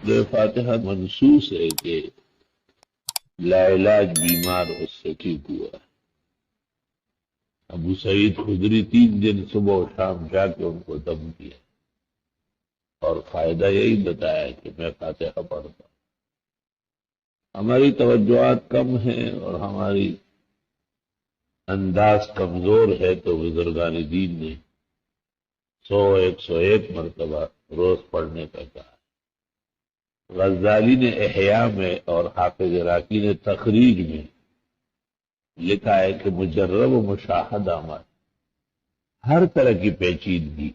سورہ فاتحہ منصوص ہے کہ لا علاج بیمار اس سے ٹھیک ہوا. ابو سعید خدری 3 دن صبح و شام جا کے ان کو دم کیا اور فائدہ یہی بتایا کہ میں فاتحہ پڑھتا ہوں. ہماری توجہات کم ہیں اور ہماری انداز کمزور ہے، تو بزرگان دین نے 101 مرتبہ روز پڑھنے کا کہا. غزالی نے احیاء میں اور حافظ عراقی نے تخریج میں لکھا ہے کہ مجرب و مشاہدہ عمل ہر طرح کی پیچیدگی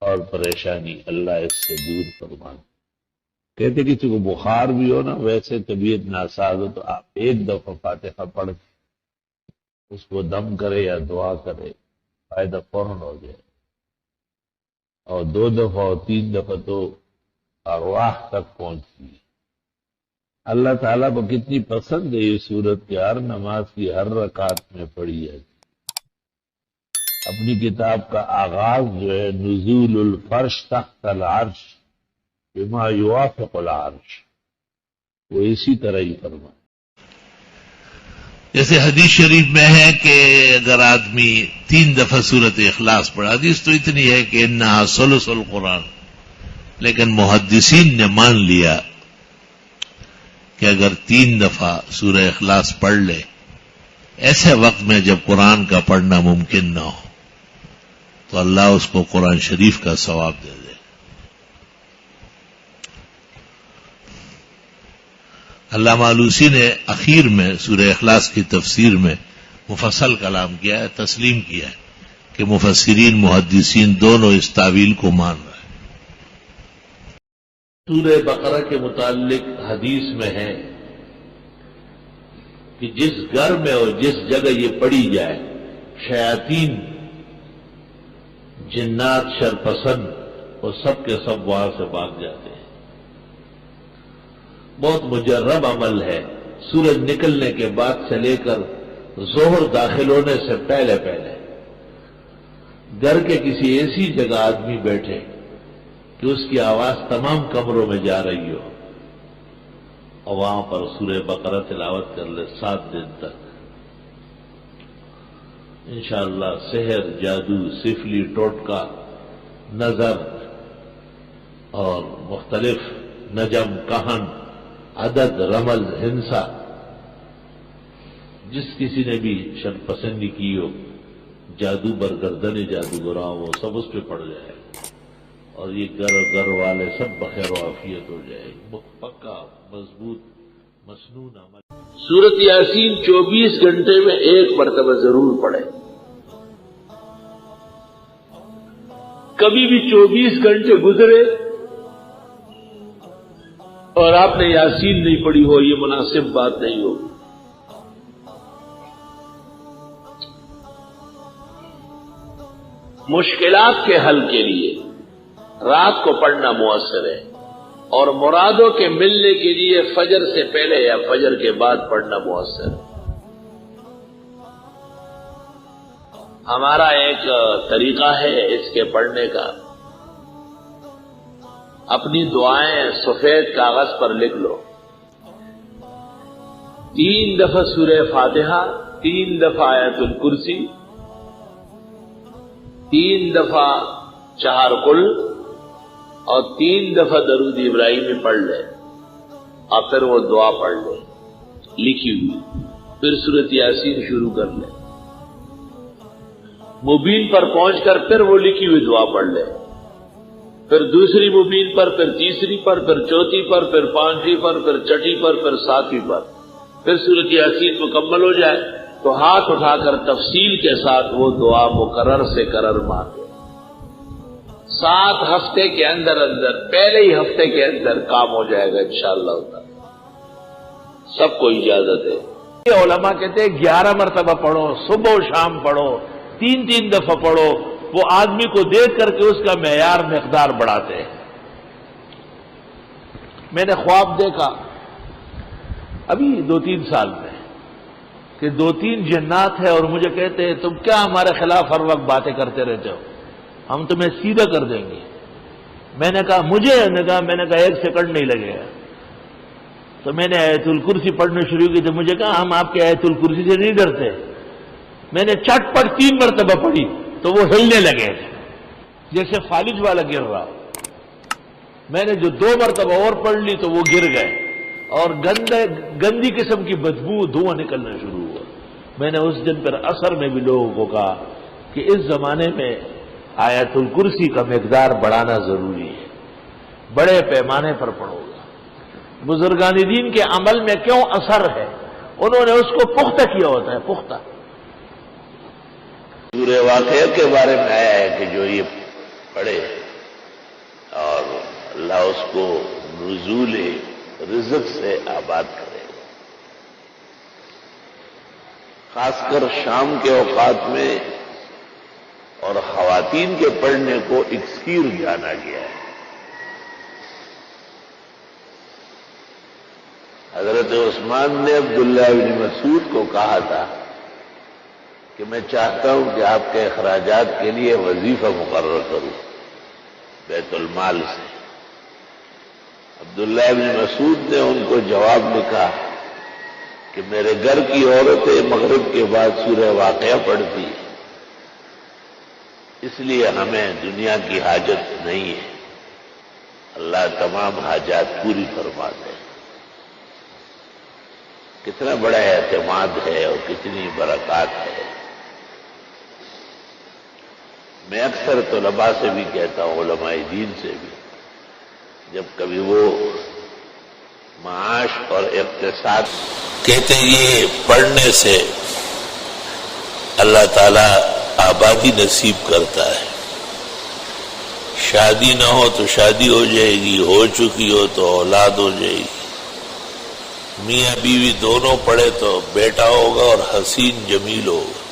اور پریشانی اللہ اس سے دور فرمائے. کہتے کسی کو بخار بھی ہو نا، ویسے طبیعت ناساز ہو، تو آپ ایک دفعہ فاتحہ پڑھ اس کو دم کرے یا دعا کرے، فائدہ فوراً ہو جائے. اور 2 دفعہ اور 3 دفعہ تو ارواح تک پہنچتی ہے. اللہ تعالیٰ کو کتنی پسند ہے یہ صورت کہ ہر نماز کی ہر رکعت میں پڑھی ہے. اپنی کتاب کا آغاز جو ہے نزول الفرش تحت العرش بما یوافق العرش، وہ اسی طرح ہی فرمائے. جیسے حدیث شریف میں ہے کہ اگر آدمی 3 دفعہ سورت اخلاص پڑھا، حدیث تو اتنی ہے کہ انہا ثلث القرآن، لیکن محدثین نے مان لیا کہ اگر 3 دفعہ سورہ اخلاص پڑھ لے ایسے وقت میں جب قرآن کا پڑھنا ممکن نہ ہو، تو اللہ اس کو قرآن شریف کا ثواب دے دے. علامہ آلوسی نے اخیر میں سورہ اخلاص کی تفسیر میں مفصل کلام کیا ہے، تسلیم کیا ہے کہ مفسرین محدثین دونوں اس تعویل کو مان رہے ہیں. سورہ بقرہ کے متعلق حدیث میں ہے کہ جس گھر میں اور جس جگہ یہ پڑھی جائے، شیاطین، جنات، شرپسند اور سب کے سب وہاں سے بھاگ جاتے ہیں. بہت مجرب عمل ہے. سورج نکلنے کے بعد سے لے کر ظہر داخل ہونے سے پہلے گھر کے کسی ایسی جگہ آدمی بیٹھے کہ اس کی آواز تمام کمروں میں جا رہی ہو اور وہاں پر سورہ بقرہ تلاوت کر لے 7 دن تک، انشاءاللہ سحر، جادو، سفلی، ٹوٹکا، نظر اور مختلف نجم، کہن، عدد، رمل، ہنسا، جس کسی نے بھی شرپسندی کی ہو، جادو برگردن جادوگراں وہ سب اس پہ پڑ جائے اور یہ گھر والے سب بخیر و عافیت ہو جائے. پکا مضبوط مسنون عمل. سورۃ یاسین 24 گھنٹے میں 1 مرتبہ ضرور پڑھے. کبھی بھی 24 گھنٹے گزرے اور آپ نے یاسین نہیں پڑھی ہو، یہ مناسب بات نہیں ہوگی. مشکلات کے حل کے لیے رات کو پڑھنا مؤثر ہے اور مرادوں کے ملنے کے لیے فجر سے پہلے یا فجر کے بعد پڑھنا مؤثر ہے. ہمارا ایک طریقہ ہے اس کے پڑھنے کا. اپنی دعائیں سفید کاغذ پر لکھ لو. 3 دفعہ سورہ فاتحہ، 3 دفعہ آیت الکرسی، 3 دفعہ 4 قل اور 3 دفعہ درود ابراہیمی پڑھ لے اور پھر وہ دعا پڑھ لے لکھی ہوئی. پھر سورۃ یاسین شروع کر لے. مبین پر پہنچ کر پھر وہ لکھی ہوئی دعا پڑھ لے. پھر دوسری مبین پر، پھر تیسری پر، پھر چوتھی پر، پھر 5ویں پر، پھر 6ٹھی پر، پھر 7ویں پر. پھر سورۃ یاسین مکمل ہو جائے تو ہاتھ اٹھا کر تفصیل کے ساتھ وہ دعا مکرر سے کرر مانگے. 7 ہفتے کے اندر پہلے ہی ہفتے کے اندر کام ہو جائے گا انشاءاللہ تعالی. سب کو اجازت ہے. یہ علماء کہتے ہیں 11 مرتبہ پڑھو، صبح و شام پڑھو، 3 دفعہ پڑھو. وہ آدمی کو دیکھ کر کے اس کا معیار مقدار بڑھاتے ہیں. میں نے خواب دیکھا ابھی 2-3 سال میں کہ 2-3 جنات ہیں اور مجھے کہتے ہیں تم کیا ہمارے خلاف ہر وقت باتیں کرتے رہتے ہو، ہم تمہیں سیدھا کر دیں گے. میں نے کہا مجھے میں نے کہا 1 سیکنڈ نہیں لگے گا. تو میں نے آیت الکرسی پڑھنا شروع کی تو مجھے کہا ہم آپ کے آیت الکرسی سے نہیں ڈرتے. میں نے چٹ پٹ 3 مرتبہ پڑھی تو وہ ہلنے لگے جیسے فالج والا گر رہا. میں نے جو 2 مرتبہ اور پڑھ لی تو وہ گر گئے اور گندی قسم کی بدبو دھواں نکلنا شروع ہوا. میں نے اس دن پر اثر میں بھی لوگوں کو کہا کہ اس زمانے میں آیت الکرسی کا مقدار بڑھانا ضروری ہے، بڑے پیمانے پر پڑھو گا. بزرگان دین کے عمل میں کیوں اثر ہے؟ انہوں نے اس کو پختہ کیا ہوتا ہے، پختہ. سورہ واقعہ کے بارے میں آیا ہے کہ جو یہ پڑھے اور اللہ اس کو نزول رزق سے آباد کرے گا. خاص کر شام کے اوقات میں اور خواتین کے پڑھنے کو اکسیر جانا گیا ہے. حضرت عثمان نے عبداللہ بن مسعود کو کہا تھا کہ میں چاہتا ہوں کہ آپ کے اخراجات کے لیے وظیفہ مقرر کروں بیت المال سے. عبداللہ بن مسعود نے ان کو جواب لکھا کہ میرے گھر کی عورتیں مغرب کے بعد سورہ واقعہ پڑھتی، اس لیے ہمیں دنیا کی حاجت نہیں ہے، اللہ تمام حاجات پوری فرما دے. کتنا بڑا اعتماد ہے اور کتنی برکات ہے. میں اکثر طلباء سے بھی کہتا ہوں، علماء دین سے بھی، جب کبھی وہ معاش اور اقتصاد کہتے ہیں یہ پڑھنے سے اللہ تعالی آبادی نصیب کرتا ہے. شادی نہ ہو تو شادی ہو جائے گی، ہو چکی ہو تو اولاد ہو جائے گی. میاں بیوی دونوں پڑھے تو بیٹا ہوگا اور حسین جمیل ہوگا.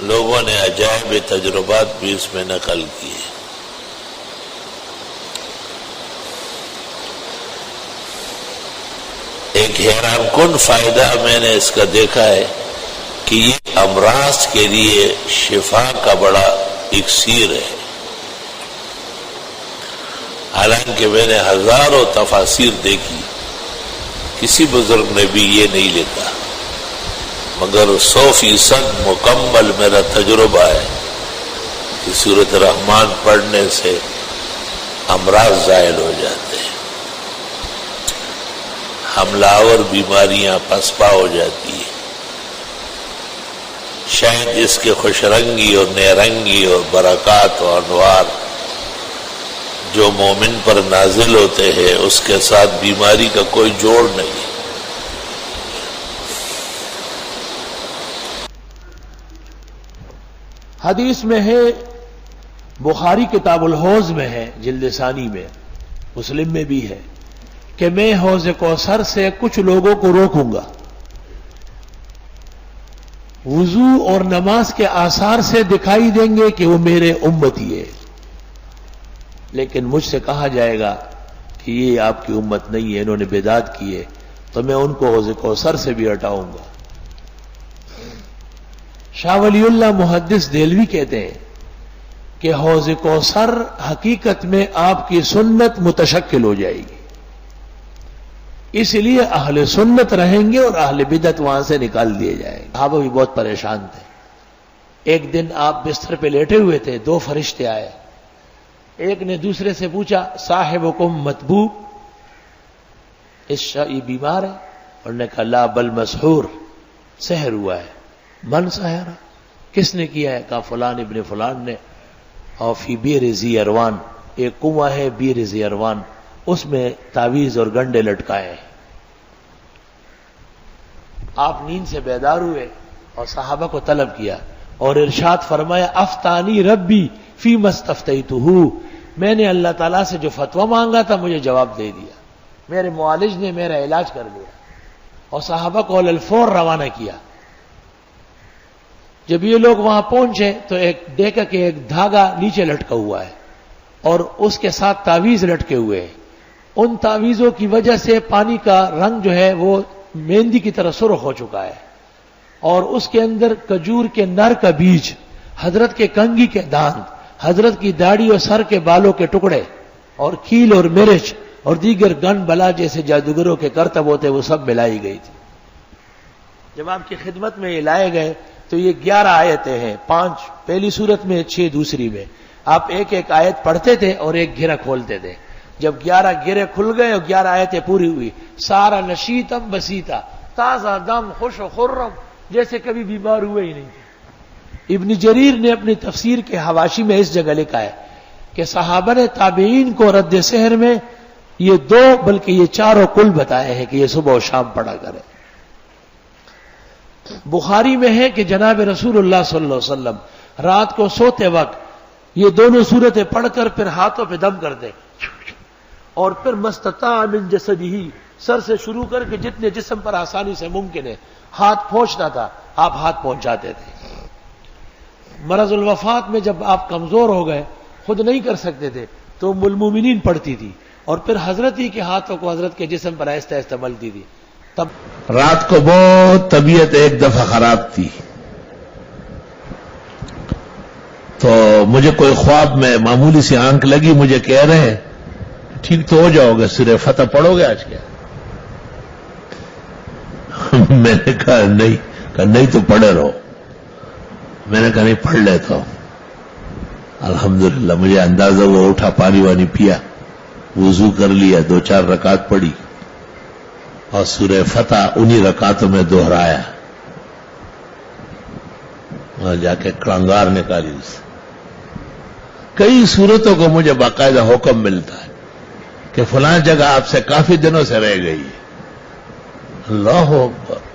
لوگوں نے عجائب تجربات بھی اس میں نقل کیے. ایک حیران کن فائدہ میں نے اس کا دیکھا ہے کہ یہ امراض کے لیے شفا کا بڑا اکسیر ہے. حالانکہ میں نے ہزاروں تفاسیر دیکھی، کسی بزرگ نے بھی یہ نہیں لکھا، مگر 100% مکمل میرا تجربہ ہے کہ سورۃ رحمان پڑھنے سے امراض زائل ہو جاتے ہیں، حملہ آور بیماریاں پسپا ہو جاتی ہیں. شاید اس کے خوش رنگی اور نیرنگی اور برکات و انوار جو مومن پر نازل ہوتے ہیں اس کے ساتھ بیماری کا کوئی جوڑ نہیں. حدیث میں ہے، بخاری کتاب الحوض میں ہے جلد ثانی میں، مسلم میں بھی ہے کہ میں حوض کوثر سے کچھ لوگوں کو روکوں گا. وضو اور نماز کے آثار سے دکھائی دیں گے کہ وہ میرے امتی ہے، لیکن مجھ سے کہا جائے گا کہ یہ آپ کی امت نہیں ہے، انہوں نے بدعت کی ہے، تو میں ان کو حوض کوثر سے بھی ہٹاؤں گا. شاہ ولی اللہ محدث دہلوی کہتے ہیں کہ حوض کوثر حقیقت میں آپ کی سنت متشکل ہو جائے گی، اس لیے اہل سنت رہیں گے اور اہل بدعت وہاں سے نکال دیے جائیں گے. صحابہ بھی بہت پریشان تھے. ایک دن آپ بستر پہ لیٹے ہوئے تھے، 2 فرشتے آئے. ایک نے دوسرے سے پوچھا صاحبکم مطبوب، یہ بیمار ہے؟ اور نے کہا لا بل مسحور، سحر ہوا ہے. من سحرا، کس نے کیا ہے؟ کہا فلان ابن فلان نے. اور فی بیر ذی اروان، ایک کنواں ہے بیر ذی اروان، اس میں تعویذ اور گنڈے لٹکائے ہیں. آپ نیند سے بیدار ہوئے اور صحابہ کو طلب کیا اور ارشاد فرمایا افتانی ربی فی مستفتیتہ، میں نے اللہ تعالیٰ سے جو فتویٰ مانگا تھا مجھے جواب دے دیا، میرے معالج نے میرا علاج کر دیا. اور صحابہ کو علی الفور روانہ کیا. جب یہ لوگ وہاں پہنچے تو ایک دیکھا کہ ایک دھاگا نیچے لٹکا ہوا ہے اور اس کے ساتھ تعویذ لٹکے ہوئے ہیں. ان تعویذوں کی وجہ سے پانی کا رنگ جو ہے وہ مہندی کی طرح سرخ ہو چکا ہے، اور اس کے اندر کھجور کے نر کا بیج، حضرت کے کنگھی کے دانت حضرت کی داڑھی اور سر کے بالوں کے ٹکڑے اور کھیل اور مرچ اور دیگر گن بلا جیسے جادوگروں کے کرتب ہوتے وہ سب ملائی گئی تھی. جب آپ کی خدمت میں یہ لائے گئے تو یہ 11 آیتیں ہیں، 5 پہلی صورت میں، 6 دوسری میں. آپ ایک ایک آیت پڑھتے تھے اور ایک گھیرا کھولتے تھے. جب 11 گھیرے کھل گئے اور 11 آیتیں پوری ہوئی، سارا نشیتم بسیتا، تازہ دم، خوش و خرم، جیسے کبھی بیمار ہوئے ہی نہیں تھے. ابن جریر نے اپنی تفسیر کے حواشی میں اس جگہ لکھا ہے کہ صحابہ نے تابعین کو رد سحر میں یہ 2 بلکہ یہ 4 کل بتائے ہیں کہ یہ صبح و شام پڑھا کرے. بخاری میں ہے کہ جناب رسول اللہ صلی اللہ علیہ وسلم رات کو سوتے وقت یہ دونوں صورتیں پڑھ کر پھر ہاتھوں پہ دم کرتے اور پھر مستطاع من جسدہ، سر سے شروع کر کے جتنے جسم پر آسانی سے ممکن ہے ہاتھ پہنچنا تھا آپ ہاتھ پہنچاتے تھے. مرض الوفات میں جب آپ کمزور ہو گئے خود نہیں کر سکتے تھے تو ام المومنین پڑھتی تھی اور پھر حضرت ہی کے ہاتھوں کو حضرت کے جسم پر آہستہ آہستہ ملتی تھی. تب رات کو بہت طبیعت ایک دفعہ خراب تھی تو مجھے کوئی خواب میں معمولی سی آنکھ لگی، مجھے کہہ رہے ہیں ٹھیک تو ہو جاؤ گے، سورہ فتح پڑھو گے آج کیا؟ میں نے کہا نہیں تو پڑھے رہو. میں نے کہا نہیں پڑھ لیتا ہوں. الحمدللہ مجھے اندازہ وہ اٹھا، پانی وانی پیا، وضو کر لیا، 2-4 رکعت پڑھی اور سورہ فتح انہی رکعتوں میں دوہرایا اور جا کے کڑنگار نکالی. اس کئی صورتوں کو مجھے باقاعدہ حکم ملتا ہے کہ فلاں جگہ آپ سے کافی دنوں سے رہ گئی ہے. اللہ اکبر.